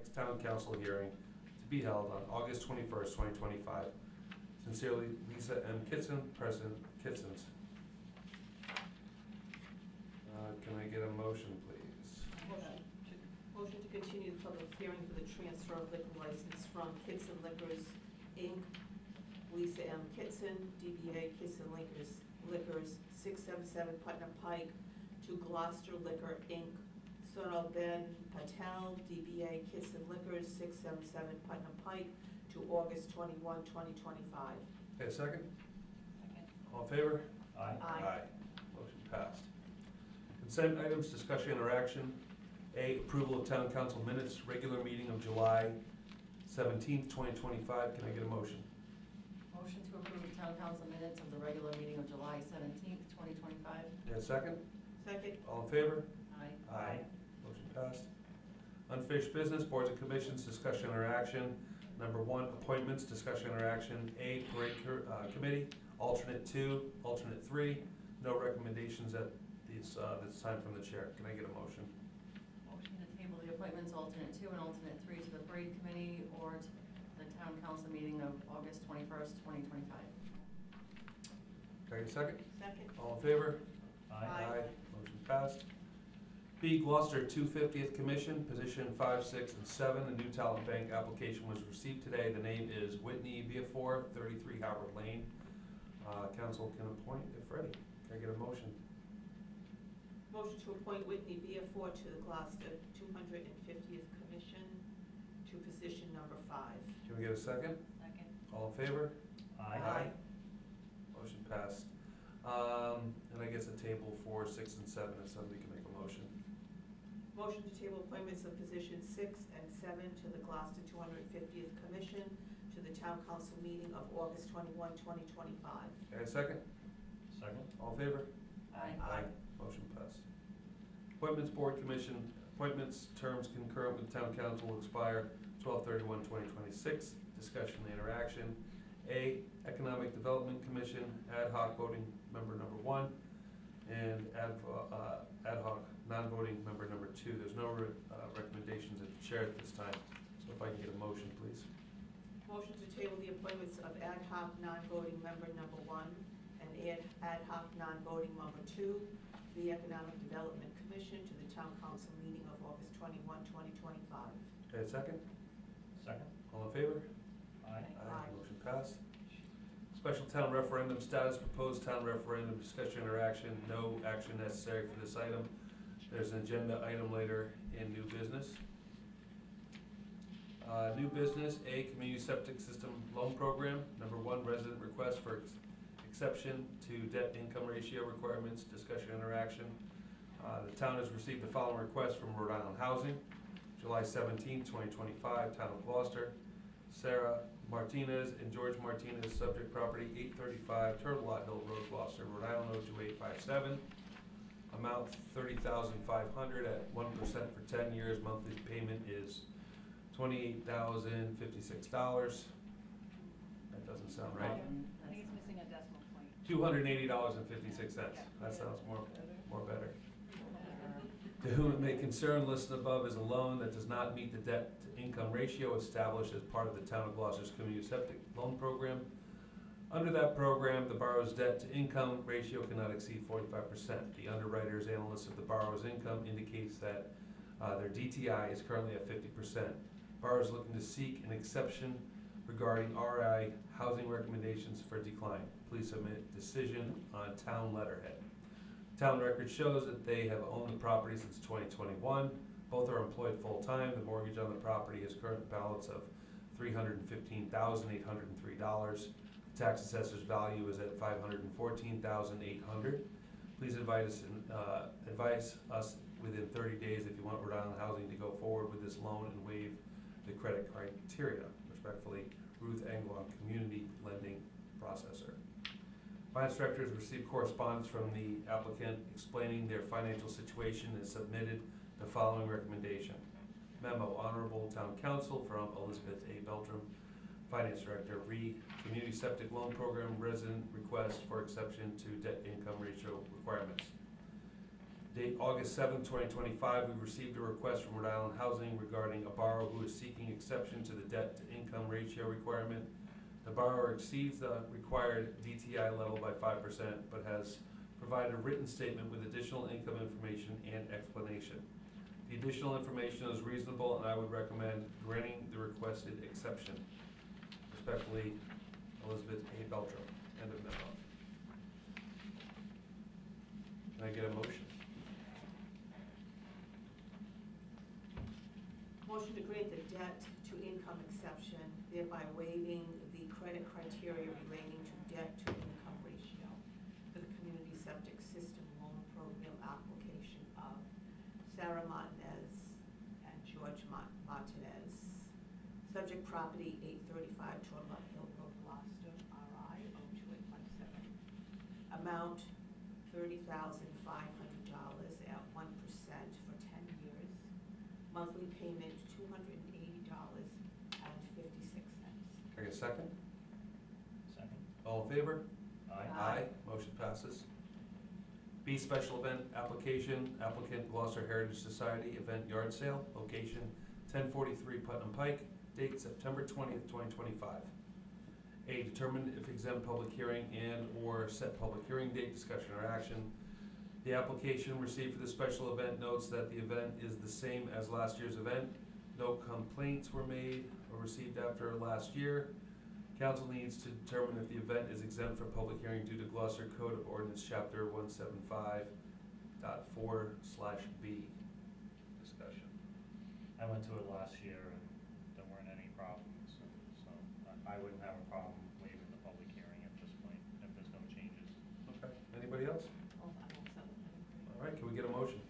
Next town council hearing to be held on August 21st, 2025. Sincerely, Lisa M. Kitson, President Kitson's. Can I get a motion, please? Motion to continue the public hearing for the transfer of liquor license from Kitson Liquors, Inc., Lisa M. Kitson, DBA Kitson Liquors, 677 Putnam Pike, to Glocester Liquor, Inc., Sonal Ben Patel, DBA Kitson Liquors, 677 Putnam Pike, to August 21, 2025. Okay, a second? Second. All in favor? Aye. Aye. Motion passed. Consent items, discussion or action. A, approval of town council minutes, regular meeting of July 17th, 2025. Can I get a motion? Motion to approve the town council minutes of the regular meeting of July 17th, 2025. Yeah, second? Second. All in favor? Aye. Aye. Motion passed. Unfinished business, boards and commissions, discussion or action. Number 1, appointments, discussion or action. A, parade committee, alternate 2, alternate 3. No recommendations at this time from the chair. Can I get a motion? Motion to table the appointments alternate 2 and alternate 3 to the parade committee or to the town council meeting of August 21st, 2025. Can I get a second? Second. All in favor? Aye. Motion passed. B, Glocester 250th Commission, position 5, 6, and 7. A new talent bank application was received today. The name is Whitney Viafor, 33 Howard Lane. Council can appoint if ready. Can I get a motion? Motion to appoint Whitney Viafor to the Glocester 250th Commission to position number 5. Can we get a second? Second. All in favor? Aye. Motion passed. And I guess a table for 6 and 7 if somebody can make a motion. Motion to table appointments of positions 6 and 7 to the Glocester 250th Commission to the Town Council meeting of August 21, 2025. Okay, a second? Second. All in favor? Aye. Motion passed. Appointments Board Commission, appointments terms concurrent with Town Council will expire 12/31/2026. Discussion and interaction. A, Economic Development Commission, ad hoc voting member number 1, and ad hoc non-voting member number 2. There's no recommendations at the chair at this time, so if I can get a motion, please. Motion to table the appointments of ad hoc non-voting member number 1 and ad hoc non-voting member 2, the Economic Development Commission, to the Town Council meeting of August 21, 2025. Okay, a second? Second. All in favor? Aye. Aye. Motion passed. Special town referendum status, proposed town referendum, discussion or action. No action necessary for this item. There's an agenda item later in new business. New business, A, Community Septic System Loan Program. Number 1, resident request for exception to debt income ratio requirements, discussion interaction. The town has received the following request from Rhode Island Housing. July 17, 2025, Town of Glocester. Sarah Martinez and George Martinez, subject property 835 Turtle Lot Hill Road, Glocester, Rhode Island 02857. Amount $30,500 at 1% for 10 years. Monthly payment is $28,056. That doesn't sound right. I think it's missing a decimal point. $280.56. That sounds more better. To whom it may concern, listed above is a loan that does not meet the debt-to-income ratio established as part of the Town of Gloucester's Community Septic Loan Program. Under that program, the borrower's debt-to-income ratio cannot exceed 45%. The underwriter's analysis of the borrower's income indicates that their DTI is currently at 50%. Borrower is looking to seek an exception regarding RI housing recommendations for decline. Please submit decision on town letterhead. Town record shows that they have owned the property since 2021. Both are employed full-time. The mortgage on the property has current balance of $315,803. The tax assessor's value is at $514,800. Please advise us within 30 days if you want Rhode Island Housing to go forward with this loan and waive the credit criteria. Respectfully, Ruth Anglon, Community Lending Processor. Finance Director has received correspondence from the applicant explaining their financial situation and submitted the following recommendation. Memo, Honorable Town Council from Elizabeth A. Beltram, Finance Director, Community Septic Loan Program resident request for exception to debt income ratio requirements. Date August 7, 2025, we received a request from Rhode Island Housing regarding a borrower who is seeking exception to the debt-to-income ratio requirement. The borrower exceeds the required DTI level by 5%, but has provided a written statement with additional income information and explanation. The additional information is reasonable, and I would recommend granting the requested exception. Respectfully, Elizabeth A. Beltram. End of memo. Can I get a motion? Motion to grant the debt to income exception, thereby waiving the credit criteria relating to debt to income ratio for the community septic system loan program application of Sarah Martinez and George Martinez. Subject property 835 Tornbuck Hill Road, Gloucester, RI 02857. Amount $30,500 at 1% for 10 years. Monthly payment $280.56. Can I get a second? Second. All in favor? Aye. Motion passes. B, special event application, applicant Glocester Heritage Society event yard sale, location 1043 Putnam Pike, date September 20th, 2025. A, determine if exempt public hearing and/or set public hearing date, discussion or action. The application received for the special event notes that the event is the same as last year's event. No complaints were made or received after last year. Council needs to determine if the event is exempt from public hearing due to Gloucester Code of Ordinance, Chapter 175.4/B. Discussion. I went to it last year and there weren't any problems, so I wouldn't have a problem waiving the public hearing at this point if there's no changes. Okay. Anybody else? All right, can we get a motion?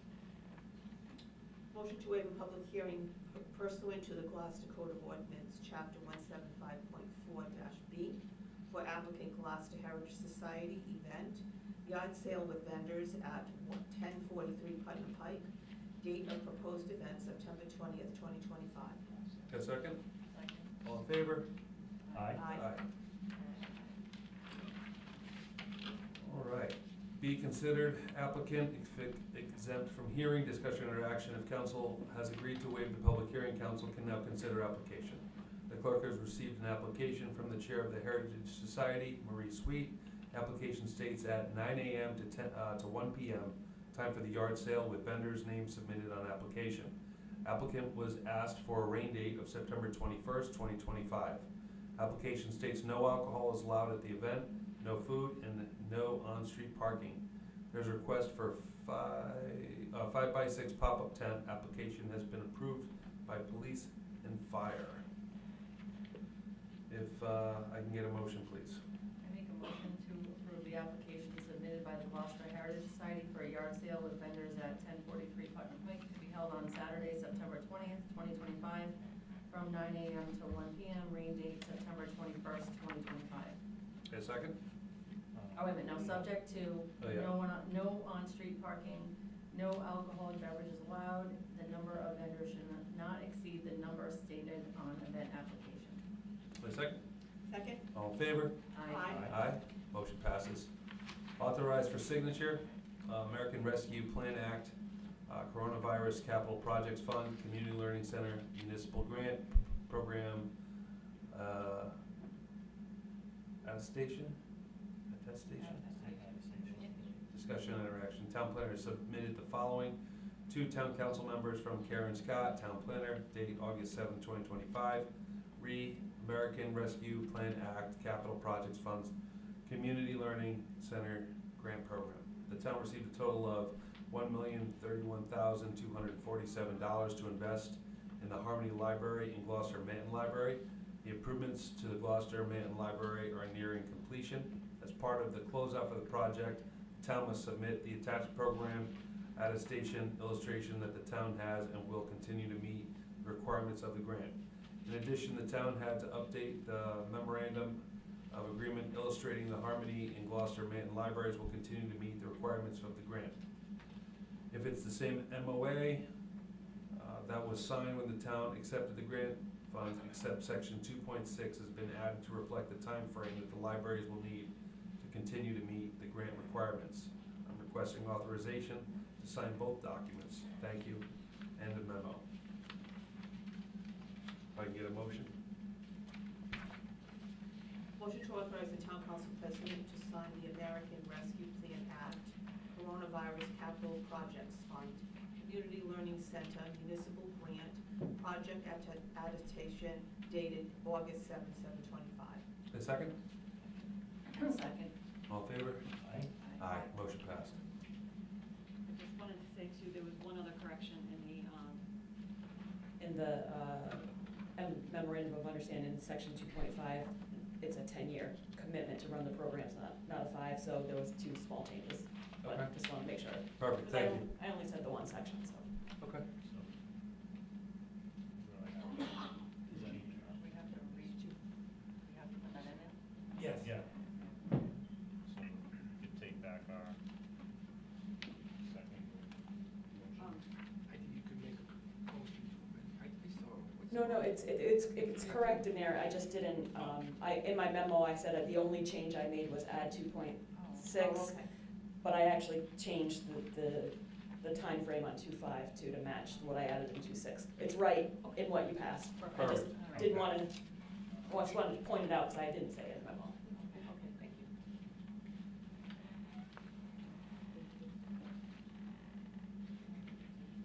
Motion to waive a public hearing pursuant to the Gloucester Code of Ordinance, Chapter 175.4-B, for applicant Gloucester Heritage Society event, yard sale with vendors at 1043 Putnam Pike. Date of proposed event, September 20th, 2025. Got a second? Second. All in favor? Aye. All right. Be considered applicant exempt from hearing, discussion, or action. If council has agreed to waive the public hearing, council can now consider application. The clerk has received an application from the chair of the Heritage Society, Marie Sweet. Application states at 9 a.m. to 1 p.m. Time for the yard sale with vendors' names submitted on application. Applicant was asked for a rain date of September 21st, 2025. Application states no alcohol is allowed at the event, no food, and no on-street parking. There's a request for 5x6 pop-up tent. Application has been approved by police and fire. If I can get a motion, please. I make a motion to approve the application submitted by the Gloucester Heritage Society for a yard sale with vendors at 1043 Putnam Pike to be held on Saturday, September 20th, 2025, from 9 a.m. to 1 p.m. Rain date September 21st, 2025. A second? Oh, wait a minute, no, subject to Oh, yeah. no on-street parking, no alcoholic beverages allowed. The number of vendors should not exceed the number stated on event application. A second? Second? All in favor? Aye. Aye. Motion passes. Authorized for signature, American Rescue Plan Act, Coronavirus Capital Projects Fund, Community Learning Center, Municipal Grant Program, attestation? Discussion and interaction. Town planner submitted the following. 2 town council members from Karen Scott, town planner, date August 7, 2025. American Rescue Plan Act, Capital Projects Funds, Community Learning Center Grant Program. The town received a total of $1,031,247 to invest in the Harmony Library and Gloucester Manton Library. The improvements to the Gloucester Manton Library are nearing completion. As part of the closeout for the project, the town must submit the attached program attestation illustration that the town has and will continue to meet the requirements of the grant. In addition, the town had to update the memorandum of agreement illustrating the Harmony and Gloucester Manton Libraries will continue to meet the requirements of the grant. If it's the same MOA that was signed when the town accepted the grant funds, except section 2.6 has been added to reflect the time frame that the libraries will need to continue to meet the grant requirements. I'm requesting authorization to sign both documents. Thank you, and a memo. If I can get a motion? Motion to authorize the town council president to sign the American Rescue Plan Act, Coronavirus Capital Projects Fund, Community Learning Center Municipal Grant, Project Adaptation dated August 7, 7/25. A second? Second. All in favor? Aye. Aye. Motion passed. I just wanted to say too, there was one other correction In the memorandum of understanding, section 2.5, it's a 10-year commitment to run the programs, not a 5, so there was 2 small changes. But Okay. just want to make sure. Perfect, Because thank you. I only said the one section, so. Okay. So, really, does that need to- we have to read you, we have to put that in there. Yes. Yeah. So we could take back our second motion. I think you could make a motion to amend, I saw. No, it's correct in there, I just didn't, in my memo, I said that the only change I made was add 2.6, Oh, okay. but I actually changed the timeframe on 2.5 to match what I added in 2.6. It's right in what you passed. I just Perfect. didn't want to, I just wanted to point it out because I didn't say it in my memo. Okay, thank you.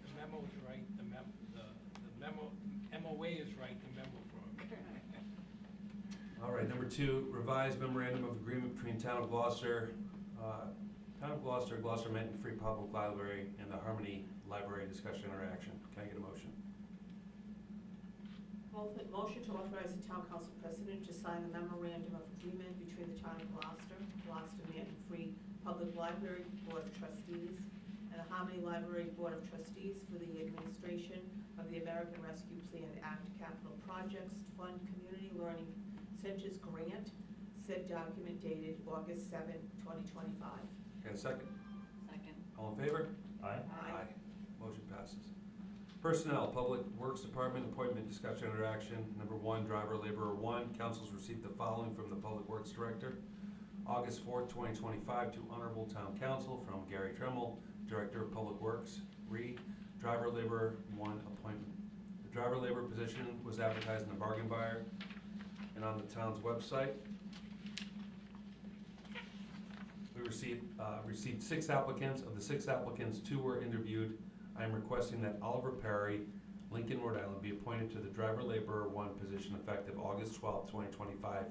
The memo is right, the memo, MOA is right, the memo wrong. All right, number 2, revised memorandum of agreement between Town of Gloucester, Gloucester Mountain Free Public Library, and the Harmony Library Discussion Interaction. Can I get a motion? Motion to authorize the town council president to sign the memorandum of agreement between the town of Glocester, Gloucester Manton Free Public Library Board of Trustees, and the Harmony Library Board of Trustees for the administration of the American Rescue Plan Act Capital Projects Fund Community Learning Centers Grant, said document dated August 7, 2025. Can I get a second? Second. All in favor? Aye. Aye. Motion passes. Personnel, Public Works Department, appointment, discussion, interaction. Number 1, driver laborer 1. Council's received the following from the Public Works Director. August 4th, 2025, to Honorable Town Council from Gary Tremmel, Director of Public Works. Driver laborer 1 appointment. The driver labor position was advertised in the bargain buyer and on the town's website. We received 6 applicants. Of the 6 applicants, 2 were interviewed. I am requesting that Oliver Perry, Lincoln, Rhode Island, be appointed to the driver laborer 1 position effective August 12, 2025,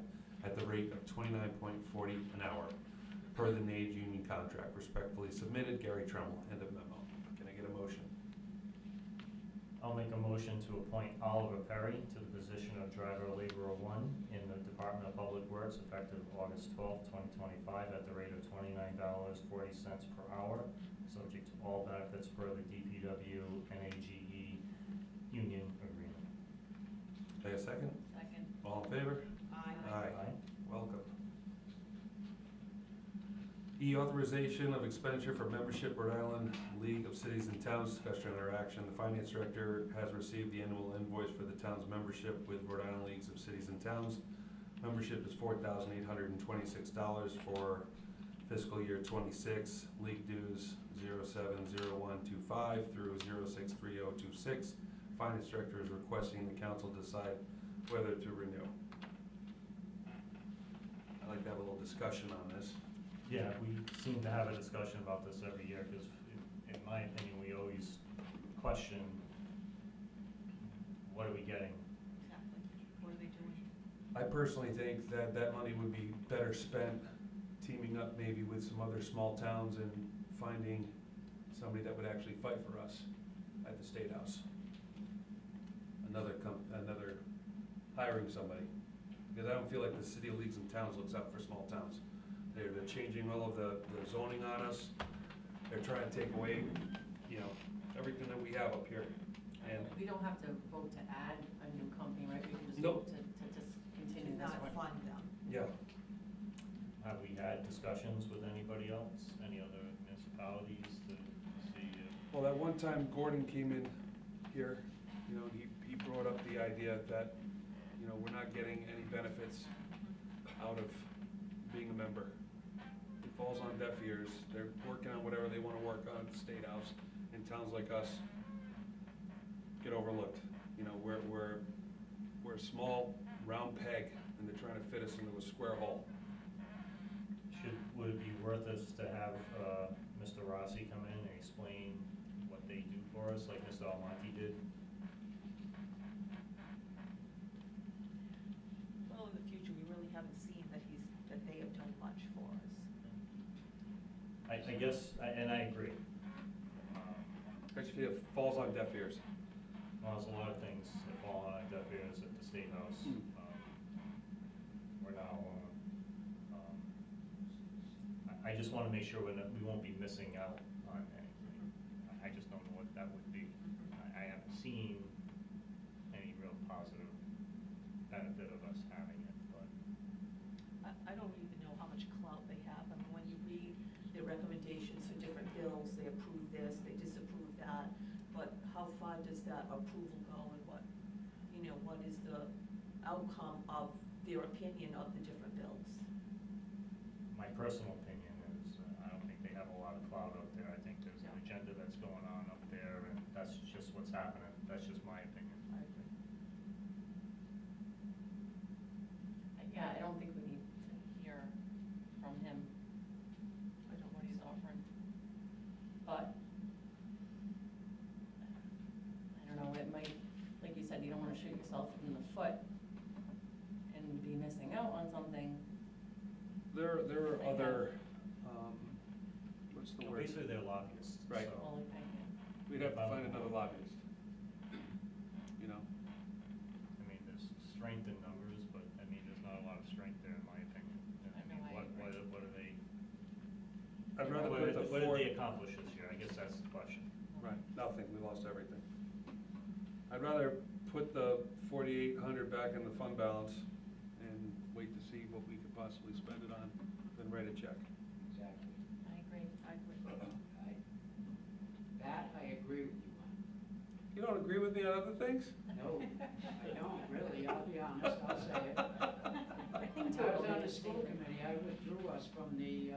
at the rate of $29.40 an hour, per the NAID union contract. Respectfully submitted, Gary Tremmel. End of memo. Can I get a motion? I'll make a motion to appoint Oliver Perry to the position of driver laborer 1 in the Department of Public Works effective August 12, 2025 at the rate of $29.40 per hour, subject to all benefits per the DPW NAGE union agreement. Can I get a second? Second. All in favor? Aye. Welcome. Authorization of expenditure for membership Rhode Island League of Cities and Towns, discussion and interaction. The finance director has received the annual invoice for the town's membership with Rhode Island Leagues of Cities and Towns. Membership is $4,826 for fiscal year 26. League dues 070125 through 063026. Finance director is requesting the council decide whether to renew. I'd like to have a little discussion on this. Yeah, we seem to have a discussion about this every year, because in my opinion, we always question, what are we getting? Exactly. What are they doing? I personally think that that money would be better spent teaming up maybe with some other small towns and finding somebody that would actually fight for us at the State House. Another hiring somebody. Because I don't feel like the City of Leagues and Towns looks out for small towns. They're changing all of the zoning on us. They're trying to take away, everything that we have up here. And We don't have to vote to add a new company, right? We can just Nope. vote to just To continue this not one. fund them. yeah, Have we had discussions with anybody else, any other municipalities to see well, that one time Gordon came in here, he brought up the idea that, we're not getting any benefits out of being a member. falls on deaf ears. They're working on whatever they wanna work on at the State House, and towns like us get overlooked. You know, we're a small, round peg, and they're trying to fit us into a square hole. Would it be worth us to have, Mr. Rossi come in and explain what they do for us, like Mr. Almonte did? Well, in the future, we really haven't seen that they have done much for us. I guess, and I agree. Actually, it falls on deaf ears. Well, there's a lot of things that fall on deaf ears at the State House. We're now, I just wanna make sure we won't be missing out on anything. I just don't know what that would be. I haven't seen any real positive benefit of us having it, but. I don't even know how much clout they have. I mean, when you read their recommendations for different bills, they approve this, they disapprove that. But how far does that approval go, and what is the outcome of their opinion of the different bills? My personal opinion is, I don't think they have a lot of clout out there. I think there's an agenda that's going on up there, and that's just what's happening. That's just my opinion. I agree. Yeah, I don't think we need to hear from him. I don't know what he's offering. But, I don't know, it might, like you said, you don't wanna shoot yourself in the foot and be missing out on something. There are other, what's the word? Basically, they're lobbyists. Right. So. Well, okay, We'd have to find another lobbyist. You know? I mean, there's strength in numbers, but I mean, there's not a lot of strength there, in my opinion. And I mean, what are they? I'd rather What put the did four. they accomplish this year? I guess that's the question. Right, nothing, we lost everything. I'd rather put the 4,800 back in the fund balance and wait to see what we could possibly spend it on than write a check. Exactly. I agree. That I agree with you on. You don't agree with me on other things? No, I don't, really, I'll be honest, I'll say it. I think When I was on the school committee, I withdrew us from the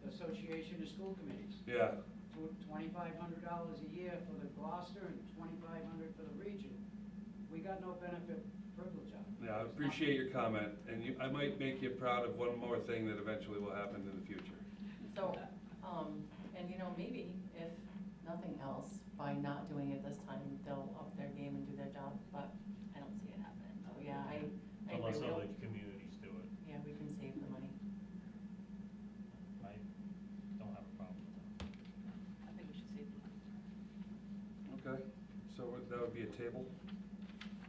Association of School Committees. Yeah. $2,500 a year for the Gloucester and $2,500 for the region. We got no benefit privilege on it. Yeah, I appreciate your comment, and I might make you proud of one more thing that eventually will happen in the future. So, and maybe if nothing else, by not doing it this time, they'll up their game and do their job, but I don't see it happening. So, yeah, I agree. Unless We other don't- communities do it. Yeah, we can save the money. I don't have a problem with that. I think we should save the money. Okay, so that would be a table?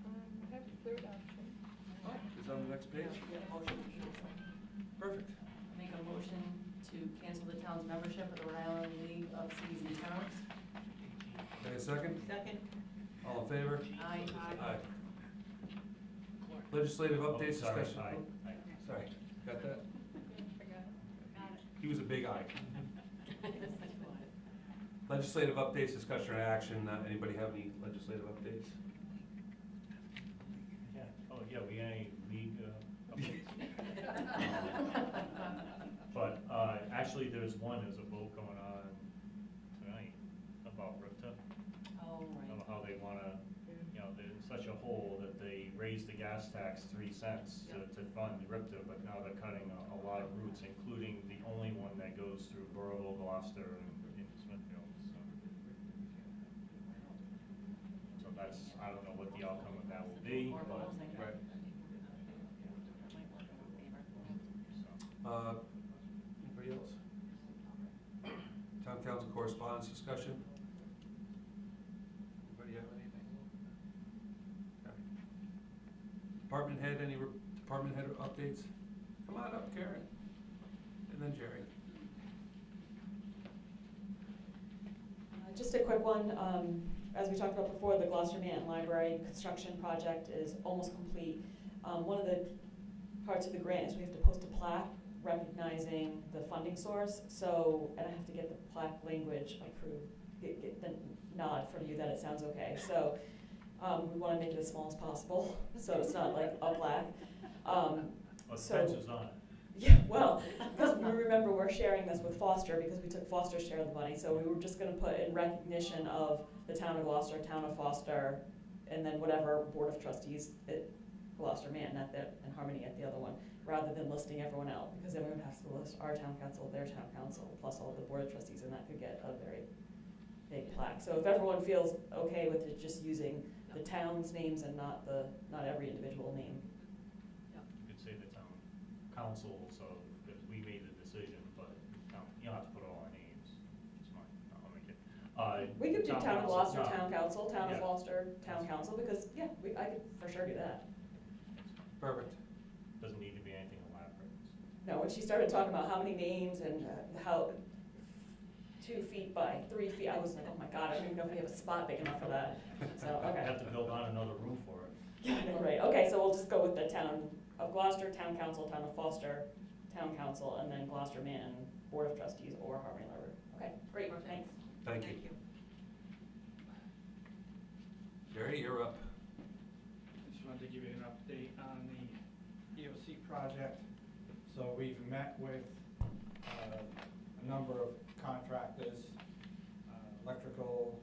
I have a third option. Is that on the next page? Yeah, motion to cancel. Perfect. Make a motion to cancel the town's membership of the Rhode Island League of Cities and Towns. Any a second? Second? All in favor? Aye. Aye. Legislative updates, Sorry, discussion. aye. Sorry, got that? Forgot. Got it. He was a big eye. Legislative updates, discussion or action. Anybody have any legislative updates? Yeah, oh, yeah, we ain't league, updates. But, actually, there's a vote going on tonight about RIPTA. Oh, I don't know right. how they wanna, they're in such a hole that they raised the gas tax 3 cents to fund RIPTA, but now they're cutting a lot of routes, including the only one that goes through Burrillville, Gloucester, and into Smithfield, so. So that's, I don't know what the outcome of that will be, Or but, housing. Right. That might work in our favor. so. Anybody else? Town council correspondence discussion? Anybody have anything? Okay. Department head, any department head updates? Come on up, Karen. And then Jerry. Just a quick one, as we talked about before, the Gloucester Manton Library construction project is almost complete. One of the parts of the grant is we have to post a plaque recognizing the funding source, so, and I have to get the plaque language approved, get the nod from you that it sounds okay. So, we wanna make it as small as possible, so it's not like a plaque. Well, the So- fence is on it. Yeah, well, because we remember we're sharing this with Foster because we took Foster's share of the money, so we were just gonna put in recognition of the town of Gloucester, town of Foster, and then whatever board of trustees at Gloucester Manton at the, and Harmony at the other one, rather than listing everyone else, because then we would have to list our town council, their town council, plus all the board of trustees, and that could get a very big plaque. So if everyone feels okay with it, just using the town's names and not every individual name. You could say the town council, so that we made the decision, but you don't have to put all our names. It's fine, I'll make it. We could do town of Gloucester, town council, town of Yeah. Gloucester, town council, because, yeah, I could for sure do that. Perfect. Doesn't need to be anything elaborate. No, when she started talking about how many names and how 2 feet by 3 feet, I was like, oh my God, I don't even know if we have a spot big enough for that. So, I okay. have to build on another room for it. Yeah, I know, right. Okay, so we'll just go with the town of Gloucester, town council, town of Foster, town council, and then Gloucester Manton, board of trustees, or Harmony Library. Okay, great, thanks. Thank you. Jerry, you're up. Just wanted to give you an update on the EOC project. So we've met with a number of contractors, electrical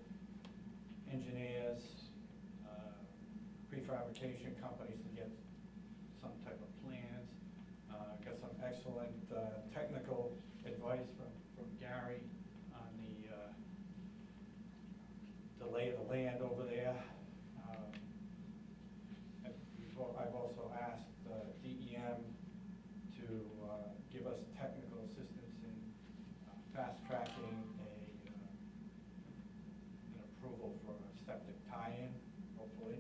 engineers, prefabrication companies to get some type of plans. Got some excellent technical advice from Gary on the lay of the land over there. I've also asked DEM to give us technical assistance in fast-tracking an approval for a septic tie-in, hopefully,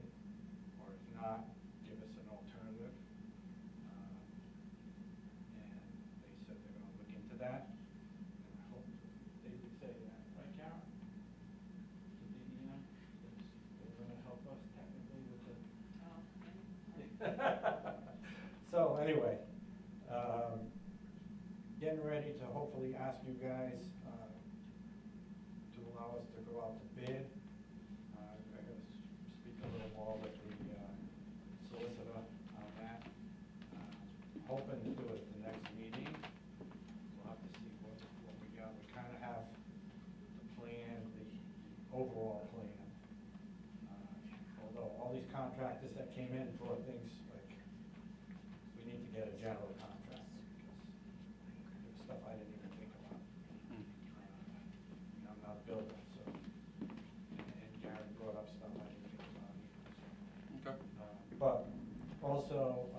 or if not, give us an alternative. And they said they're going to look into that, and I hope they would say that, right, Karen? The DEM, they're going to help us technically with the. So anyway, getting ready to hopefully ask you guys to allow us to go out to bid. I'm going to speak a little more with the solicitor on that. Hoping to do it at the next meeting. We'll have to see what we got. We kind of have the plan, the overall plan. Although all these contractors that came in brought things like, we need to get a general contract because there's stuff I didn't even think about. I'm not a builder, so, and Gary brought up stuff I didn't think about either. So. Okay. But also,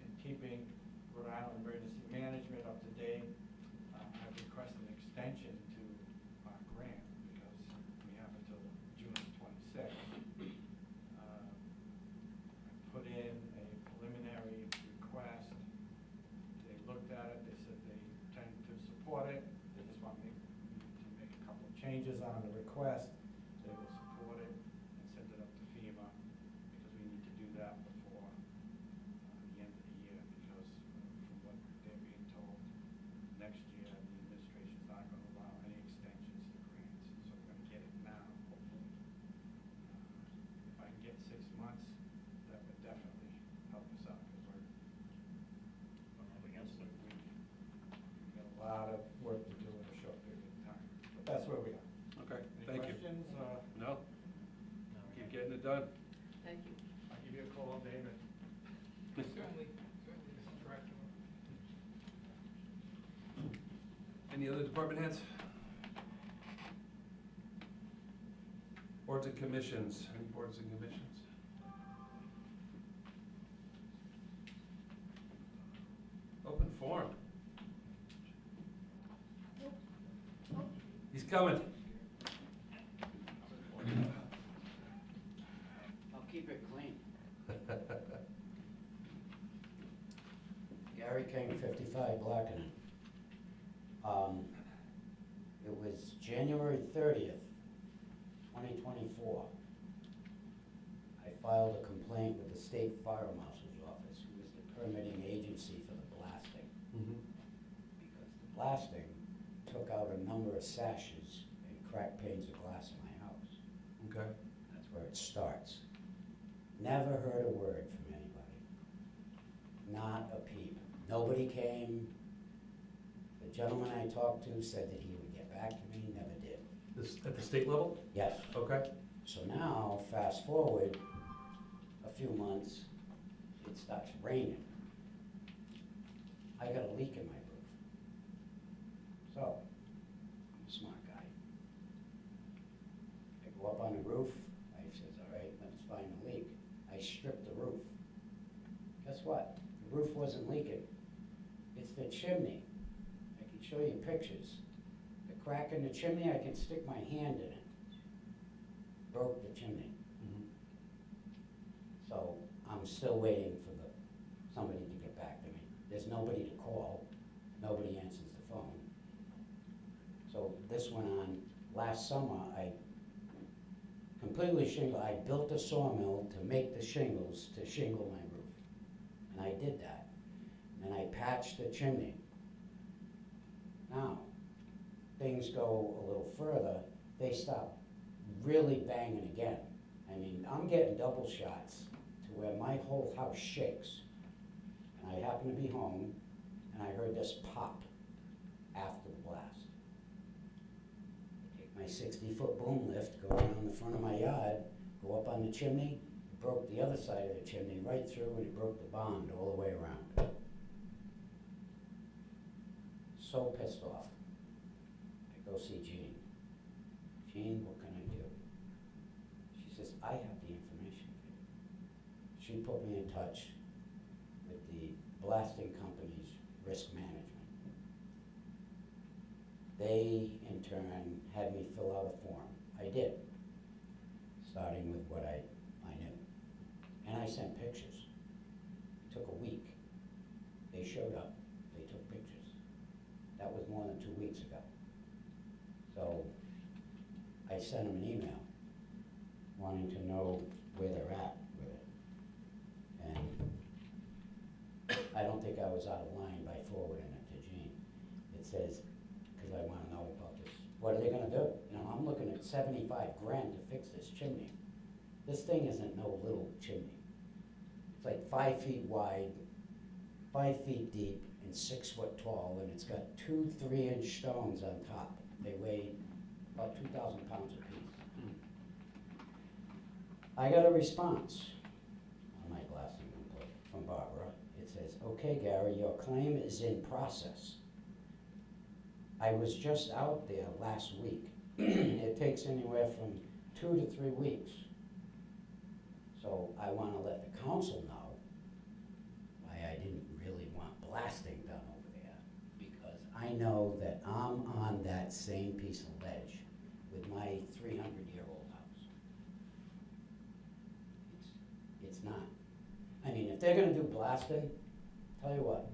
in keeping Rhode Island Emergency Management up to date, I've requested an extension to our grant because we have until June 26th. Put in a preliminary request. They looked at it, they said they tend to support it. They just want me to make a couple of changes on the request. They will support it and send it up to FEMA because we need to do that before the end of the year because from what they're being told, next year the administration's not going to allow any extensions to grants. So we're going to get it now, hopefully. If I can get 6 months, that would definitely help us out because we're Up against it. we've got a lot of work to do in a short period of time. But that's where we are. Okay, Any thank you. questions? No? Keep getting it done. Thank you. I'll give you a call, David. Certainly, Mr. Director. Any other department heads? Boards and commissions, any boards and commissions? Open forum. He's coming. I'll keep it clean. Gary King, 55 Blackenham. It was January 30th, 2024. I filed a complaint with the State Fire Marshal's Office, who is the permitting agency for the blasting. Because the blasting took out a number of sashes and cracked panes of glass in my house. Okay. That's where it starts. Never heard a word from anybody. Not a peep. Nobody came. The gentleman I talked to said that he would get back to me, never did. This, at the state level? Yes. Okay. So now, fast forward a few months, it starts raining. I got a leak in my roof. So, I'm a smart guy. I go up on the roof, I says, all right, let's find the leak. I stripped the roof. Guess what? The roof wasn't leaking. It's the chimney. I can show you pictures. The crack in the chimney, I can stick my hand in it. Broke the chimney. So I'm still waiting for somebody to get back to me. There's nobody to call. Nobody answers the phone. So this went on last summer. I completely shingled. I built a sawmill to make the shingles to shingle my roof. And I did that. And I patched the chimney. Now, things go a little further. They stop really banging again. I mean, I'm getting double shots to where my whole house shakes. And I happen to be home, and I heard this pop after the blast. I take my 60-foot boom lift, go around the front of my yard, go up on the chimney, broke the other side of the chimney right through, and it broke the bond all the way around. So pissed off. I go see Jean. Jean, what can I do? She says, I have the information for you. She put me in touch with the blasting company's risk management. They, in turn, had me fill out a form. I did, starting with what I knew. And I sent pictures. It took a week. They showed up. They took pictures. That was more than 2 weeks ago. So I sent them an email wanting to know where they're at with it. And I don't think I was out of line by forwarding it to Jean. It says, because I want to know about this, what are they going to do? You know, I'm looking at 75 grand to fix this chimney. This thing isn't no little chimney. It's like 5 feet wide, 5 feet deep, and 6 foot tall, and it's got 2 3-inch stones on top. They weigh about 2,000 pounds apiece. I got a response on my blasting complaint from Barbara. It says, okay, Gary, your claim is in process. I was just out there last week. It takes anywhere from 2 to 3 weeks. So I want to let the council know why I didn't really want blasting done over there, because I know that I'm on that same piece of ledge with my 300-year-old house. It's not. I mean, if they're gonna do blasting, tell you what,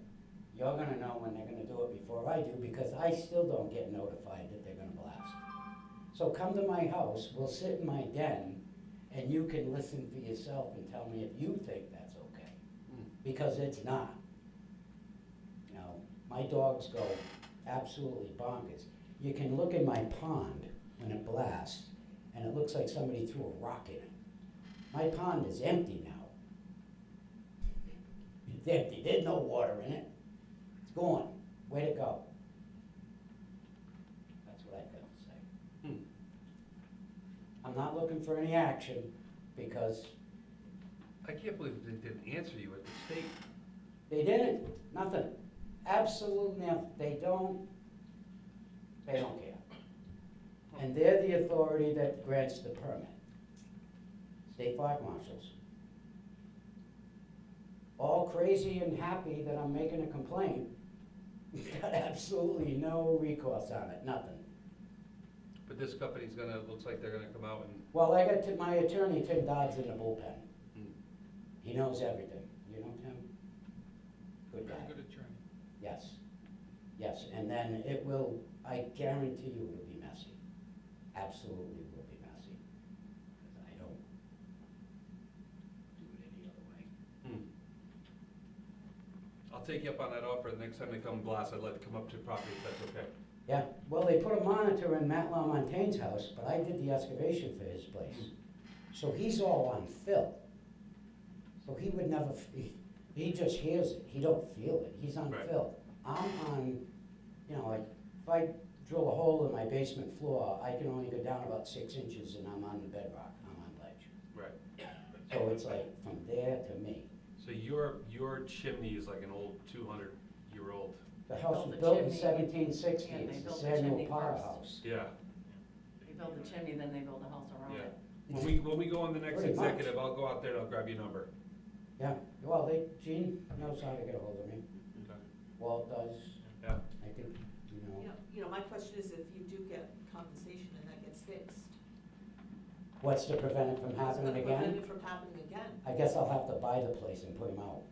you're gonna know when they're gonna do it before I do, because I still don't get notified that they're gonna blast. So come to my house, we'll sit in my den, and you can listen for yourself and tell me if you think that's okay, because it's not. You know, my dogs go absolutely bonkers. You can look in my pond when it blasts, and it looks like somebody threw a rock in it. My pond is empty now. It's empty, there's no water in it. It's gone, way to go. That's what I've got to say. I'm not looking for any action, because I can't believe they didn't answer you at the state. they didn't, nothing, absolutely nothing. They don't care. And they're the authority that grants the permit. State fire marshals. All crazy and happy that I'm making a complaint. Got absolutely no recourse on it, nothing. But this company's gonna, looks like they're gonna come out and, Well, I got my attorney, Tim Dodds, in the bullpen. He knows everything. You know Tim? Good guy. Very good attorney. Yes. Yes, and then it will, I guarantee you it'll be messy. Absolutely will be messy. Because I don't do it any other way. I'll take you up on that offer. The next time they come blast, I'd like to come up to the property if that's okay. Yeah, well, they put a monitor in Matt LaMontagne's house, but I did the excavation for his place. So he's all on fill. So he would never, He just hears it, he don't feel it, he's on Right. Phil. I'm on, you know, like, if I drill a hole in my basement floor, I can only go down about 6 inches and I'm on the bedrock, I'm on ledge. Right. So it's like from there to me. So your chimney is like an old 200-year-old. The house Built was the built in chimney, 1760, and they it's the built the Samuel chimney Parr first. house. Yeah. They build the chimney, then they build a house around Yeah. it. When we go on the next Pretty much. executive, I'll go out there and I'll grab your number. Yeah, well, Gene knows how to get a hold of me, Walt does, Yeah. I think, you know. You know, my question is if you do get compensation and that gets fixed, What's to prevent it from what's happening gonna prevent again? it from happening again? I guess I'll have to buy the place and put him out.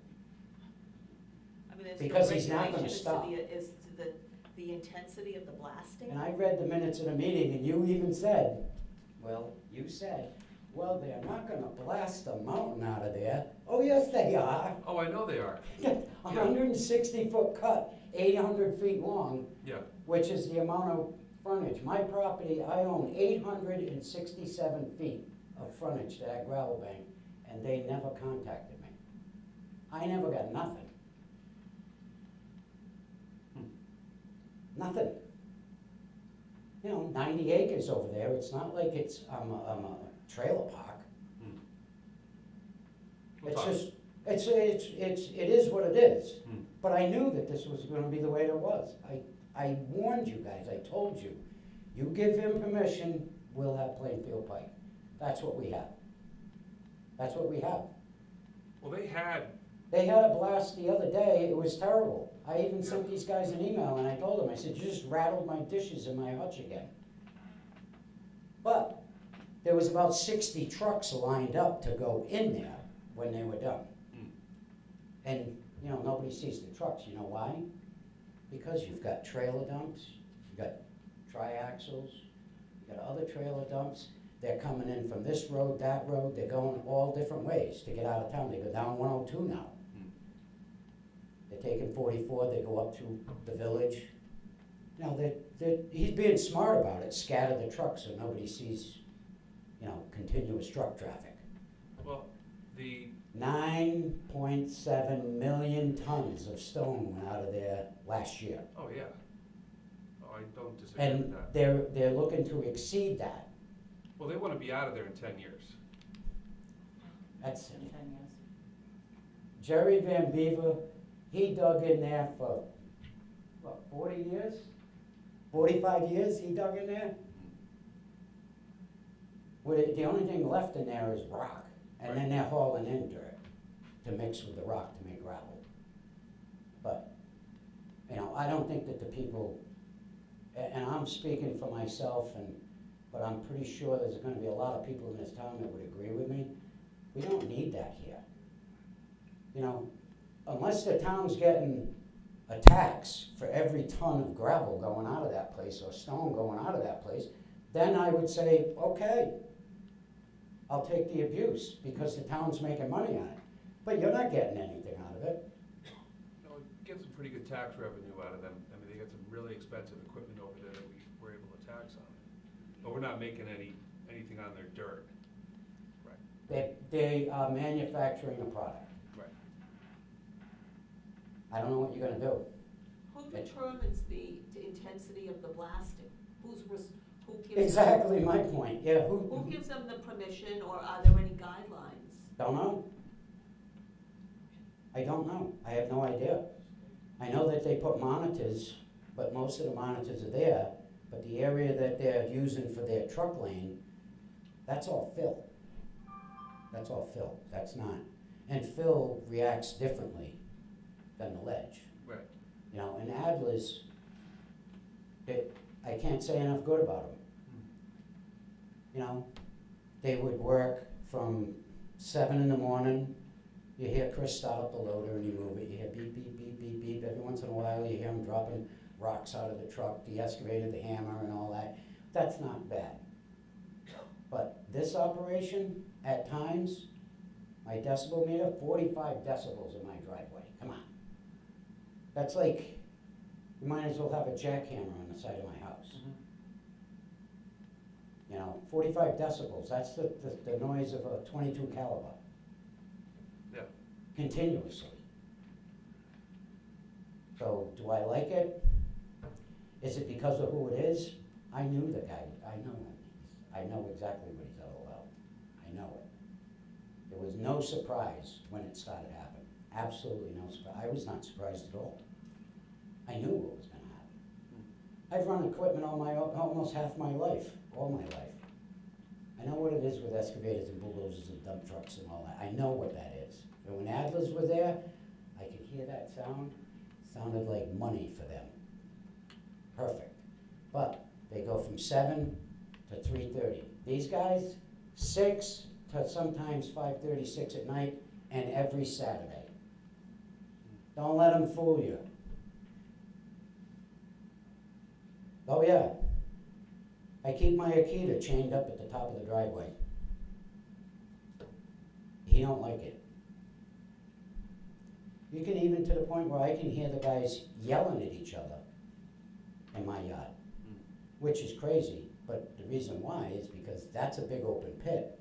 I mean, there's Because no he's not gonna regulation as to stop. as to the intensity of the blasting? And I read the minutes of the meeting, and you even said, well, you said, well, they're not gonna blast a mountain out of there. Oh, yes, they are. Oh, I know they are. A 160-foot cut, 800 feet long, Yeah. which is the amount of frontage. My property, I own 867 feet of frontage to that gravel bank, and they never contacted me. I never got nothing. Nothing. You know, 90 acres over there, it's not like I'm a trailer park. Hmm. We'll It's talk. just, it is what it is. Hmm. But I knew that this was gonna be the way it was. I warned you guys, I told you, you give him permission, we'll have Plainfield Pike. That's what we have. That's what we have. Well, they had, They had a blast the other day, it was terrible. I even sent these guys an email and I told them, I said, you just rattled my dishes in my hutch again. But there was about 60 trucks lined up to go in there when they were done. Hmm. And, you know, nobody sees the trucks, you know why? Because you've got trailer dumps, you've got triaxles, you've got other trailer dumps. They're coming in from this road, that road, they're going all different ways to get out of town. They go down 102 now. Hmm. They're taking 44, they go up to the village. You know, he's being smart about it, scatter the trucks so nobody sees, you know, continuous truck traffic. well, the, 9.7 million tons of stone went out of there last year. oh, yeah. Oh, I don't disagree with And that. they're looking to exceed that. Well, they want to be out of there in 10 years. That's, In 10 years. Jerry Van Beaver, he dug in there for, what, 40 years? 45 years he dug in there? The only thing left in there is rock, and then they're hauling in dirt to mix with the rock to make gravel. But, you know, I don't think that the people, and I'm speaking for myself, but I'm pretty sure there's gonna be a lot of people in this town that would agree with me. We don't need that here. You know, unless the town's getting a tax for every ton of gravel going out of that place or stone going out of that place, then I would say, okay, I'll take the abuse because the town's making money on it. But you're not getting anything out of it. You know, get some pretty good tax revenue out of them. I mean, they got some really expensive equipment over there that we were able to tax on it. But we're not making anything on their dirt. They are manufacturing a product. Right. I don't know what you're gonna do. Who determines the intensity of the blasting? Who gives? Exactly my point, yeah, Who gives them the permission, or are there any guidelines? Don't know. I don't know. I have no idea. I know that they put monitors, but most of the monitors are there, but the area that they're using for their truck lane, that's all fill. That's all fill. That's not. And fill reacts differently than the ledge. Right. You know, and Adler's, I can't say enough good about them. You know, they would work from 7 in the morning. You hear Chris start up the loader and you move it. You hear beep, beep, beep, beep, beep. Every once in a while you hear him dropping rocks out of the truck, the excavator, the hammer and all that. That's not bad. But this operation, at times, my decibel meter, 45 decibels in my driveway. Come on. That's like, you might as well have a jackhammer on the side of my house. You know, 45 decibels, that's the noise of a .22 caliber. Yeah. Continuously. So, do I like it? Is it because of who it is? I knew the guy, I know him. I know exactly what he's all about. I know it. There was no surprise when it started happening. Absolutely no surprise. I was not surprised at all. I knew what was gonna happen. I've run equipment almost half my life, all my life. I know what it is with excavators and bulldozers and dump trucks and all that. I know what that is. And when Adlers were there, I could hear that sound. It sounded like money for them. Perfect. But they go from 7 to 3:30. These guys, 6 to sometimes 5:30, 6 at night, and every Saturday. Don't let them fool you. Oh yeah. I keep my Akita chained up at the top of the driveway. He don't like it. You can even to the point where I can hear the guys yelling at each other in my yard, which is crazy, but the reason why is because that's a big open pit.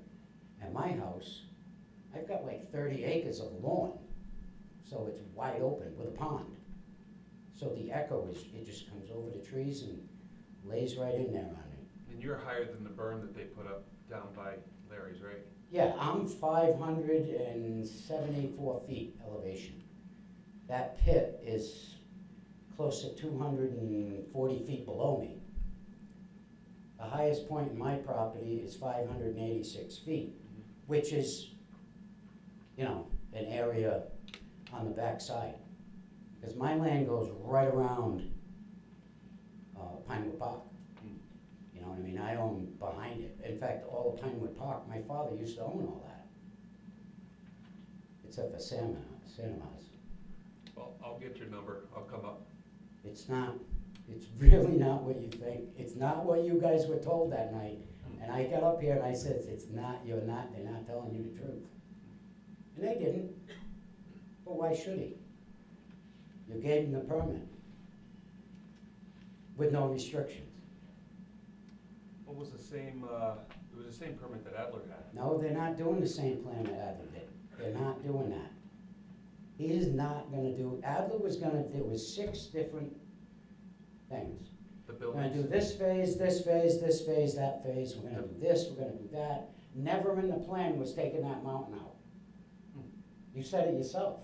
And my house, I've got like 30 acres of lawn, so it's wide open with a pond. So the echo is, it just comes over the trees and lays right in there on me. And you're higher than the berm that they put up down by Larry's, right? Yeah, I'm 574 feet elevation. That pit is close to 240 feet below me. The highest point in my property is 586 feet, which is, you know, an area on the backside. Because my land goes right around Pinewood Park. You know what I mean? I own behind it. In fact, all of Pinewood Park, my father used to own all that. Except for cinemas. Well, I'll get your number, I'll come up. It's not, it's really not what you think. It's not what you guys were told that night. And I got up here and I said, it's not, they're not telling you the truth. And they didn't. But why should he? You gave him the permit with no restrictions. What was the same, it was the same permit that Adler had? No, they're not doing the same plan that Adler did. They're not doing that. He is not gonna do, Adler was gonna, there was 6 different things. The We're gonna buildings? do this phase, this phase, this phase, that phase, we're gonna do this, we're gonna do that. Never in the plan was taking that mountain out. You said it yourself.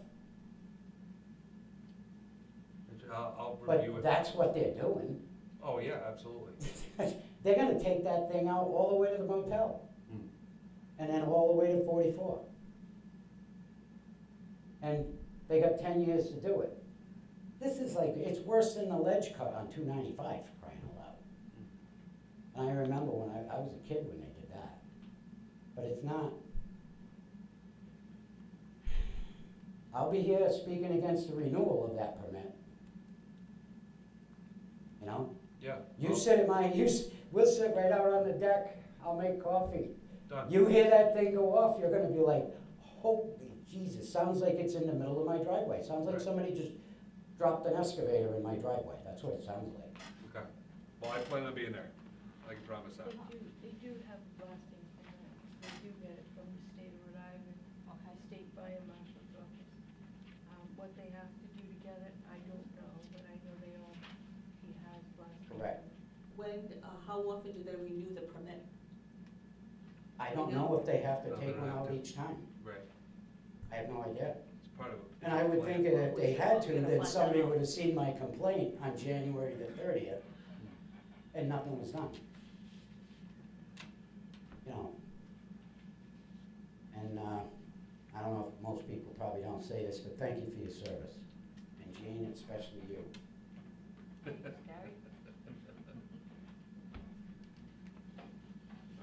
I'll review But it. that's what they're doing. Oh, yeah, absolutely. They're gonna take that thing out all the way to the motel. And then all the way to 44. And they got 10 years to do it. This is like, it's worse than the ledge cut on 295, for crying out loud. And I remember when I was a kid when they did that. But it's not. I'll be here speaking against the renewal of that permit. You know? Yeah. You well, sit at we'll sit right out on the deck, I'll make coffee. Done. You hear that thing go off, you're gonna be like, holy Jesus, sounds like it's in the middle of my driveway. Sounds like Right. somebody just dropped an excavator in my driveway. That's what it sounds like. Okay. Well, I plan on being there. I can promise that. They do have blasting permits. They do get it from the state of Rhode Island, State Fire Marshal's office. What they have to do to get it, I don't know, but I know he has blasting. Correct. When, how often do they renew the permit? I don't know if they have to No, take they one don't have out to. each time. Right. I have no idea. It's part of it. And I would think that if they had to, then somebody would have seen my complaint on January the 30th, and nothing was done. You know. And I don't know if most people probably don't say this, but thank you for your service. And Jane, especially you.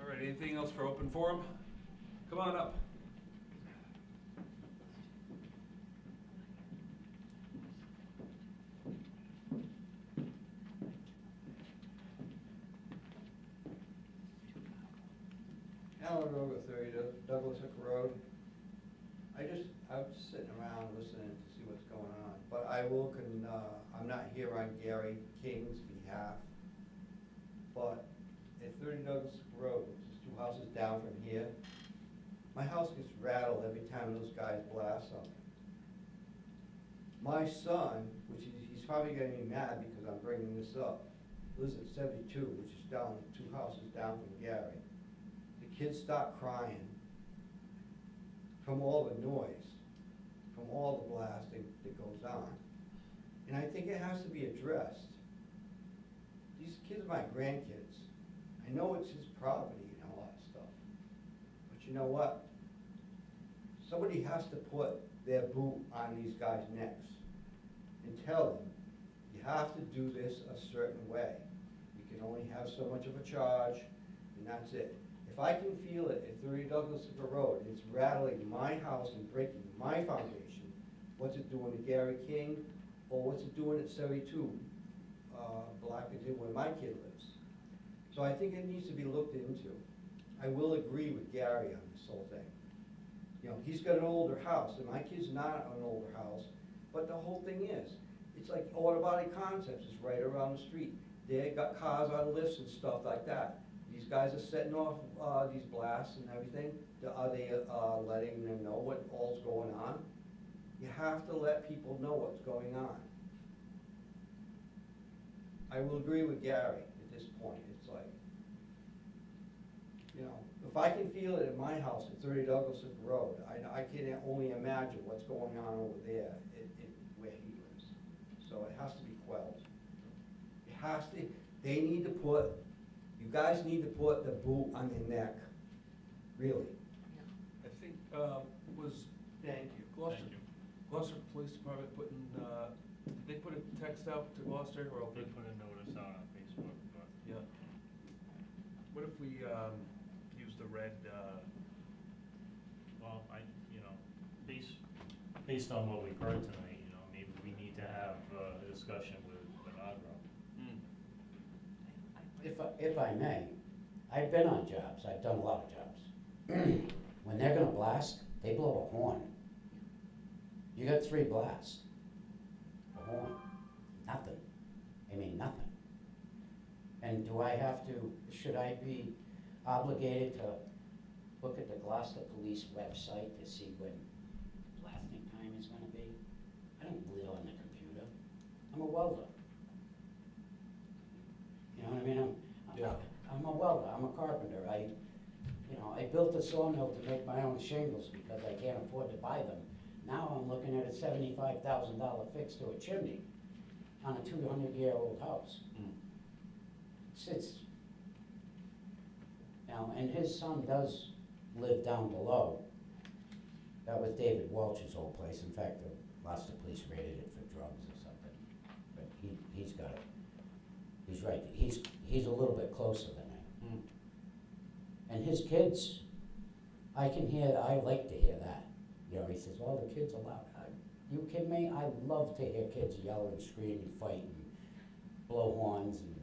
All right, anything else for open forum? Come on up. Alan Road with 30 Douglas Hook Road. I'm just sitting around listening to see what's going on. But I'm not here on Gary King's behalf. But at 30 Douglas Hook Road, which is 2 houses down from here, my house gets rattled every time those guys blast something. My son, which he's probably gonna be mad because I'm bringing this up, lives at 72, which is down, 2 houses down from Gary. The kids start crying from all the noise, from all the blasting that goes on. And I think it has to be addressed. These kids are my grandkids. I know it's his property and all that stuff. But you know what? Somebody has to put their boot on these guys' necks and tell them, you have to do this a certain way. You can only have so much of a charge, and that's it. If I can feel it at 30 Douglas River Road, it's rattling my house and breaking my foundation, what's it doing to Gary King, or what's it doing at 72 Blackington where my kid lives? So I think it needs to be looked into. I will agree with Gary on this whole thing. You know, he's got an older house, and my kid's not an older house, but the whole thing is, it's like Autobody Concepts is right around the street. They got cars on lifts and stuff like that. These guys are setting off these blasts and everything. Are they letting them know what all's going on? You have to let people know what's going on. I will agree with Gary at this point. It's like, you know, if I can feel it at my house at 30 Douglas Road, I can only imagine what's going on over there where he lives. So it has to be quelled. It has to, you guys need to put the boot on their neck, really. I think, was Thank you. Gloucester, Gloucester Police Department putting, did they put a text out to Gloucester or? They put a notice out on Facebook, but. Yeah. What if we, use the red, Well, based on what we've heard tonight, maybe we need to have a discussion with Agro. If I may, I've been on jobs, I've done a lot of jobs. When they're gonna blast, they blow a horn. You got 3 blasts. A horn, nothing. I mean, nothing. And should I be obligated to look at the Glocester Police website to see when blasting time is gonna be? I don't live on the computer. I'm a welder. You know what I mean? Yeah. I'm a welder, I'm a carpenter. I built a sawmill to make my own shingles because I can't afford to buy them. Now I'm looking at a $75,000 fix to a chimney on a 200-year-old house. And his son does live down below. That was David Welch's old place. In fact, the Gloucester police raided it for drugs or something. But he's got it. He's right. He's a little bit closer than I am. And his kids, I like to hear that. He says, well, the kids are loud. You kidding me? I love to hear kids yell and scream and fight and blow horns and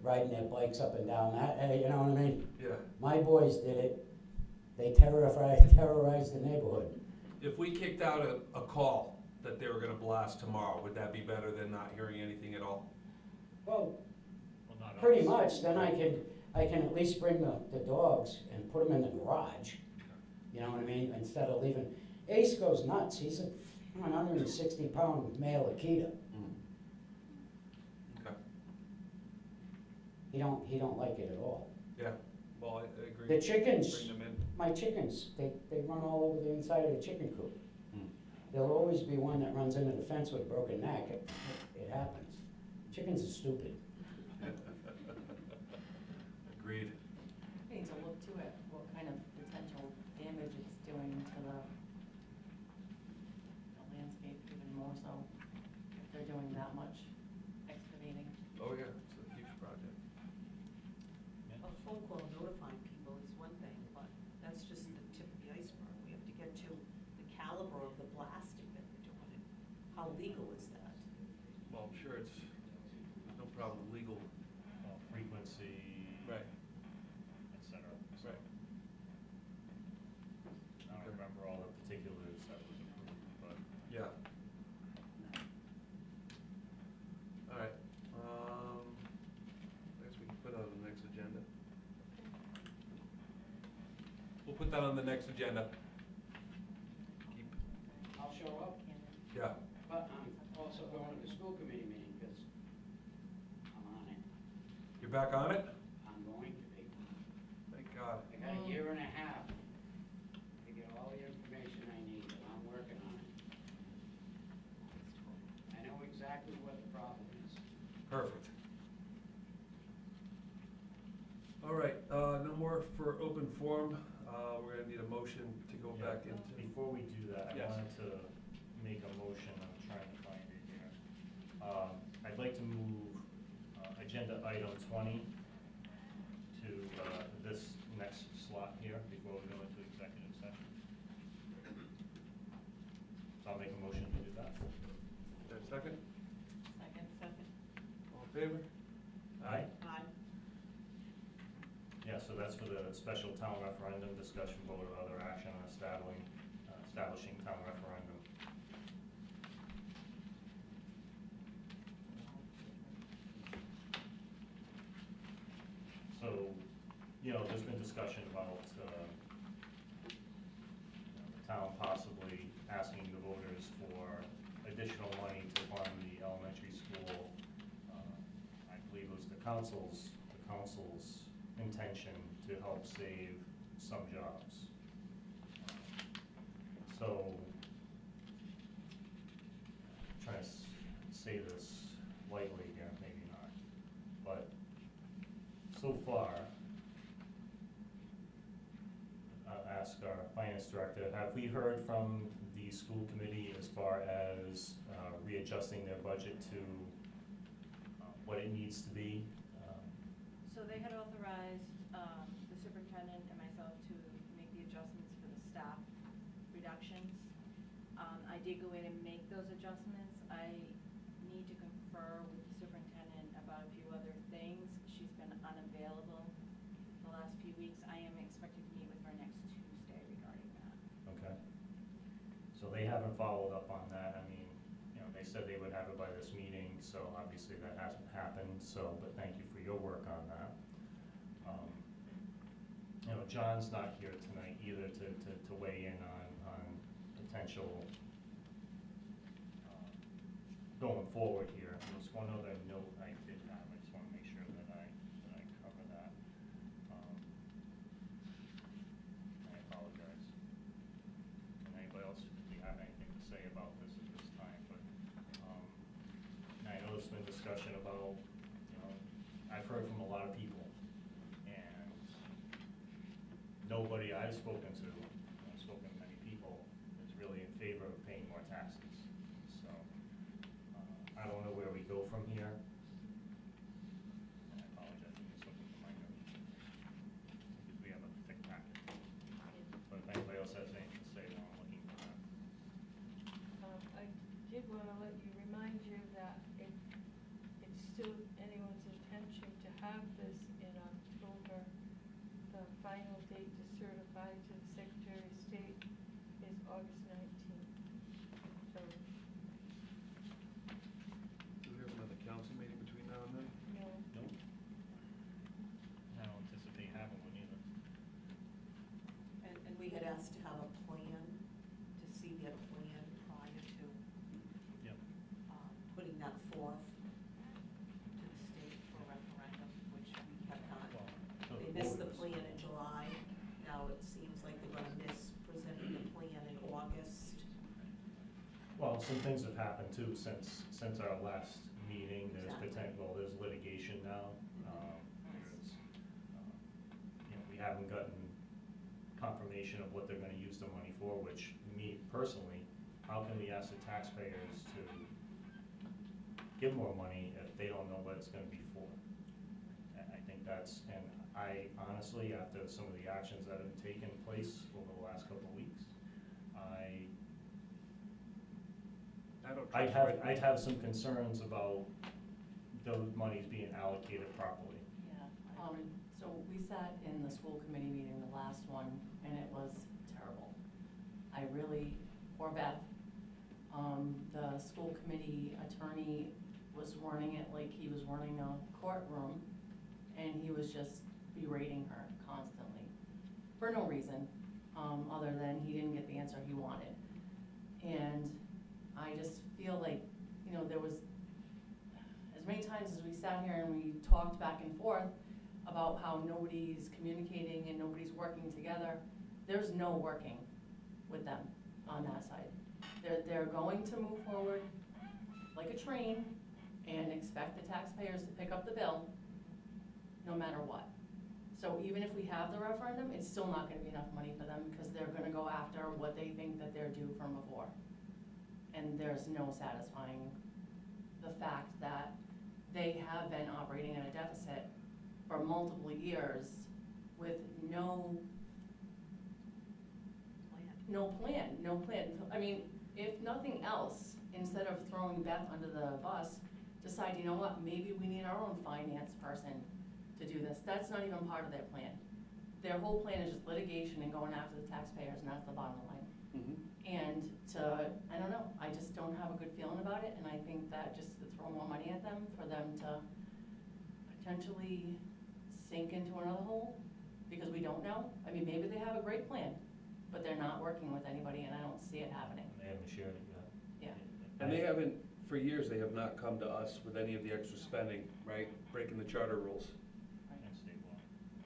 riding their bikes up and down. You know what I mean? yeah. My boys did it. They terrorized the neighborhood. If we kicked out a call that they were gonna blast tomorrow, would that be better than not hearing anything at all? Well, Not pretty us. much. Then I can at least bring the dogs and put them in the garage. You know what I mean? Instead of leaving. Ace goes nuts. He's a 160-pound male Akita. Okay. He don't like it at all. Yeah, well, I agree. The chickens, Bring them in. my chickens, they run all over the inside of the chicken coop. There'll always be one that runs into the fence with a broken neck. It happens. Chickens are stupid. Agreed. We need to look to it, what kind of potential damage it's doing to the landscape, even more so, if they're doing that much excavating. Oh, yeah, it's a huge project. A phone call notifying people is one thing, but that's just the tip of the iceberg. We have to get to the caliber of the blasting that we're doing, and how legal is that? Well, I'm sure there's no problem with legal. Frequency. Right. Et cetera. So, Right. I don't remember all the particulars that was approved, but. Yeah. All right, I guess we can put that on the next agenda. We'll put that on the next agenda. Keep, I'll show up. yeah, But I'm also going to the school committee meeting, because I'm on it. You're back on it? I'm going to be. Thank God. I got a year and a half to get all the information I need, and I'm working on it. I know exactly what the problem is. Perfect. All right, no more for open forum. We're gonna need a motion to go Yeah. back into. Before we do that, I Yes. wanted to make a motion, I'm trying to find it here. I'd like to move agenda item 20 to this next slot here before we go into executive session. So I'll make a motion to do that. Is there a second? Second. All in favor? Aye. Aye. Yeah, so that's for the special town referendum, discussion, vote, or other action on establishing town referendum. So, there's been discussion about, the town possibly asking the voters for additional money to fund the elementary school. I believe it was the council's intention to help save some jobs. So, trying to say this lightly here, maybe not, but so far, I'll ask our finance director, have we heard from the school committee as far as readjusting their budget to what it needs to be? So they had authorized the superintendent and myself to make the adjustments for the staff reductions. I did go in and make those adjustments. I need to confer with the superintendent about a few other things. She's been unavailable the last few weeks. I am expected to meet with her next Tuesday regarding that. Okay. So they haven't followed up on that. I mean, they said they would have it by this meeting, so obviously that hasn't happened, but thank you for your work on that. John's not here tonight either to weigh in on potential going forward here. There's one other note I did have. I just want to make sure that I cover that. I apologize. And anybody else, if you have anything to say about this at this time, but I know there's been discussion about, I've heard from a lot of people, and nobody I've spoken to, I've spoken to many people, is really in favor of paying more taxes. So I don't know where we go from here. And I apologize, I'm just looking for my notes, because we have a thick packet. But if anybody else has anything to say while I'm looking for that. I did want to remind you that if it's still anyone's intention to have this in October, the final date to certify to the Secretary of State is August 19th. So, Do we have another council meeting between now and then? no, Nope. I don't anticipate having one either. And we had asked to have a plan, to see their plan prior to Yep. putting that forth to the state for referendum, which we have not. Well, so They missed the voters- plan in July. Now it seems like they're gonna miss presenting the plan in August. Well, some things have happened too since our last meeting. There's Exactly. there's litigation now. There's, we haven't gotten confirmation of what they're gonna use the money for, which me personally, how can we ask the taxpayers to give more money if they don't know what it's gonna be for? I think that's, and I honestly, after some of the actions that have taken place over the last couple of weeks, I'd have some concerns about those monies being allocated properly. Yeah. So we sat in the school committee meeting, the last one, and it was terrible. I really, poor Beth, the school committee attorney was running it like he was running a courtroom, and he was just berating her constantly, for no reason, other than he didn't get the answer he wanted. And I just feel like, you know, there was, as many times as we sat here and we talked back and forth about how nobody's communicating and nobody's working together, there's no working with them on that side. They're going to move forward like a train and expect the taxpayers to pick up the bill no matter what. So even if we have the referendum, it's still not gonna be enough money for them because they're gonna go after what they think that they're due from before. And there's no satisfying the fact that they have been operating in a deficit for multiple years with no plan. I mean, if nothing else, instead of throwing Beth under the bus, decide, you know what, maybe we need our own finance person to do this. That's not even part of their plan. Their whole plan is just litigation and going after the taxpayers, and that's the bottom line. And I don't know, I just don't have a good feeling about it, and I think that just to throw more money at them, for them to potentially sink into another hole, because we don't know. I mean, maybe they have a great plan, but they're not working with anybody, and I don't see it happening. They haven't shared it yet. Yeah. And they haven't, for years, they have not come to us with any of the extra spending, right? Breaking the charter rules And state law.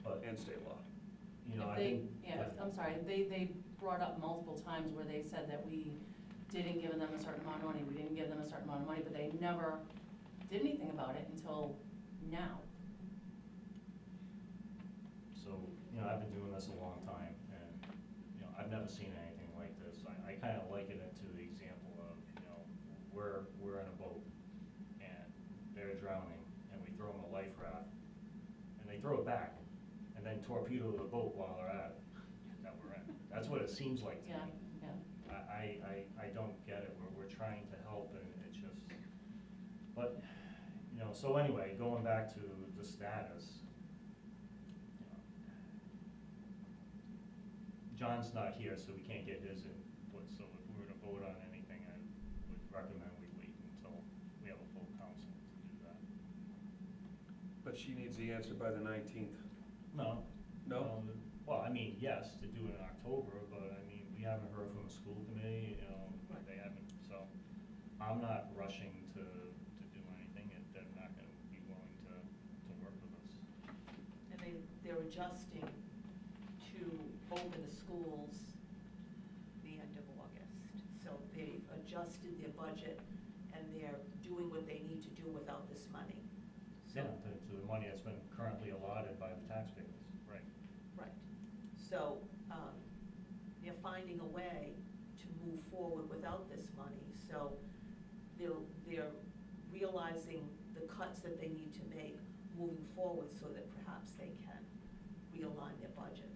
But, and state law. you know, If I they, think. yeah, I'm sorry, they brought up multiple times where they said that we didn't give them a certain amount of money, we didn't give them a certain amount of money, but they never did anything about it until now. So, you know, I've been doing this a long time, and, you know, I've never seen anything like this. I kind of liken it to the example of, you know, we're in a boat, and they're drowning, and we throw them a life raft, and they throw it back, and then torpedo the boat while they're at it, that we're in. That's what it seems like to me. I don't get it. We're trying to help, and it's just, but, you know, so anyway, going back to the status, you know, John's not here, so we can't get his input, so if we were to vote on anything, I would recommend we wait until we have a full council to do that. But she needs the answer by the 19th. No. No? Well, I mean, yes, to do it in October, but I mean, we haven't heard from the school committee, you know, they haven't, so I'm not rushing to do anything if they're not gonna be willing to work with us. And they're adjusting to open the schools the end of August. So they've adjusted their budget and they're doing what they need to do without this money. So, Yeah, to the money that's been currently allotted by the taxpayers, right. right. So, they're finding a way to move forward without this money. So they're realizing the cuts that they need to make moving forward so that perhaps they can realign their budget.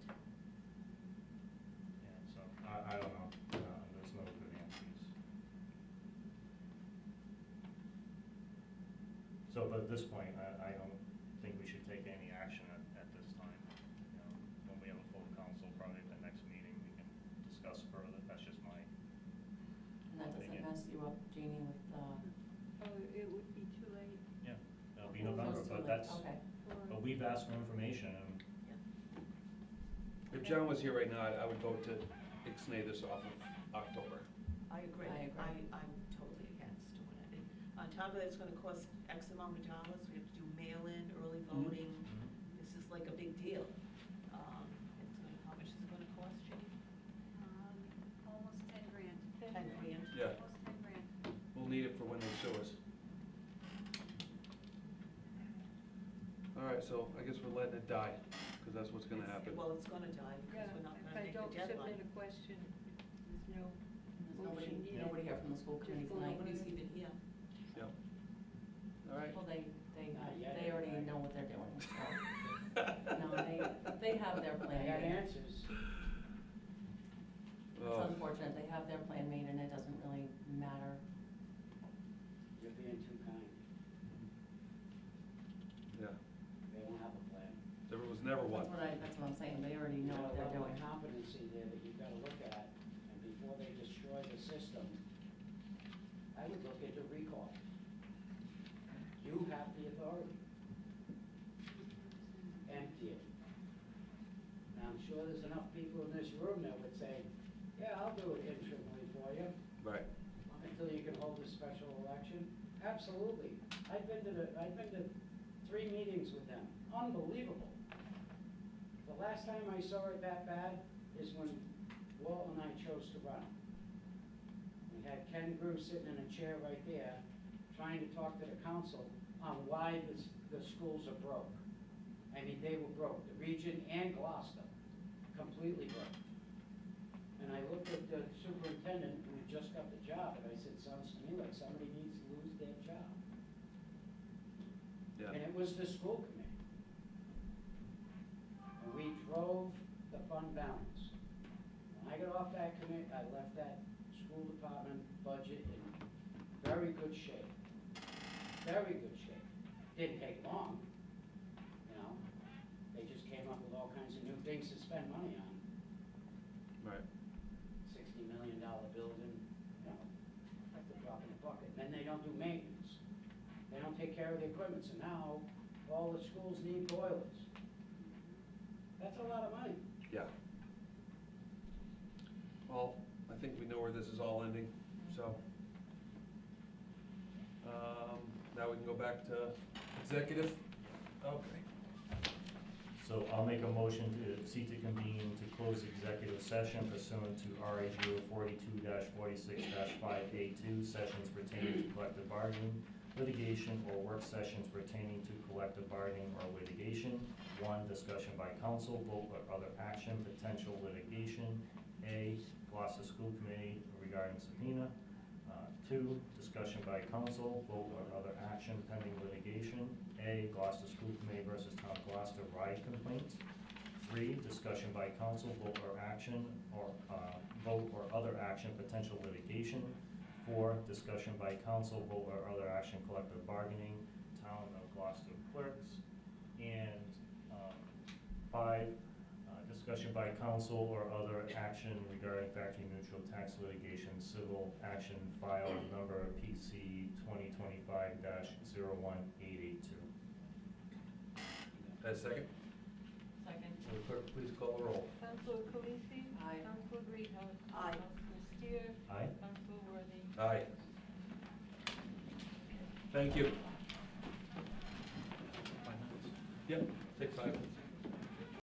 Yeah, so I don't know, there's no good answers. So, but at this point, I don't think we should take any action at this time. You know, when we have a full council, probably at the next meeting, we can discuss further. That's just my, And that doesn't mess you up, Jeannie, with, Oh, it would be too late. yeah, it'll be Oh, November, it's too but late. that's, Okay. but we've asked for information, and If John was here right now, I would vote to ixnay this off of October. I agree. I agree. I'm totally against doing it. And on top of that, it's gonna cost X amount of dollars. We have to do mail-in, early voting. This is like a big deal. How much is it gonna cost, Jenny? Almost 10 grand. 10 grand? Yeah. Almost 10 grand. We'll need it for when they sue us. All right, so I guess we're letting it die, because that's what's gonna happen. Well, it's gonna die because Yeah, we're not if gonna I make the don't deadline. submit a question, there's no There's motion needed. nobody here from the school committee Just go tonight. Nobody's even here. Yep. All right. Well, they yet, already right? know what they're doing, so. No, they have their plan. I got made. answers. It's unfortunate, they have their plan made and it doesn't really matter. You're being too kind. Yeah, They don't have a plan. there was never one. That's what I'm saying, they already know what they're There's a level doing. of competency there that you've gotta look at, and before they destroy the system, I would look into recall. You have the authority. Empty it. Now, I'm sure there's enough people in this room that would say, yeah, I'll do it interimly for you, Right. until you can special election? Absolutely. I've been to 3 meetings with them. Unbelievable. The last time I saw it that bad is when Walt and I chose to run. We had Ken Grew sitting in a chair right there, trying to talk to the council on why the schools are broke. I mean, they were broke, the region and Gloucester, completely broke. And I looked at the superintendent who just got the job, and I said, sounds to me like somebody needs to lose their job. Yeah. And it was the school committee. And we drove the fund balance. When I got off that committee, I left that school department budget in very good shape. Very good shape. Didn't take long, you know. They just came up with all kinds of new things to spend money on. Right. $60 million building, you know, like the drop in the bucket. Then they don't do maintenance. They don't take care of the equipment, so now all the schools need boilers. That's a lot of money. Yeah. Well, I think we know where this is all ending, so. Now we can go back to executive. Okay. So I'll make a motion to seek to convene to close executive session pursuant to RA 042-46-5A2, sessions pertaining to collective bargaining, litigation, or work sessions pertaining to collective bargaining or litigation. 1, discussion by council, vote or other action, potential litigation. A, Gloucester School Committee regarding subpoena. 2, discussion by council, vote or other action pending litigation. A, Gloucester School Committee versus Town of Gloucester ride complaints. 3, discussion by council, vote or action, or vote or other action, potential litigation. 4, discussion by council, vote or other action, collective bargaining, Town of Gloucester clerks. And 5, discussion by council or other action regarding factory neutral tax litigation, civil action file number PC 2025-01882. Second? Second. Will the clerk please call the roll? Councilor Calisi? Aye. Councilor Greenhouse? Aye. Councilor Steer? Aye. Councilor Worthy? Aye. Thank you.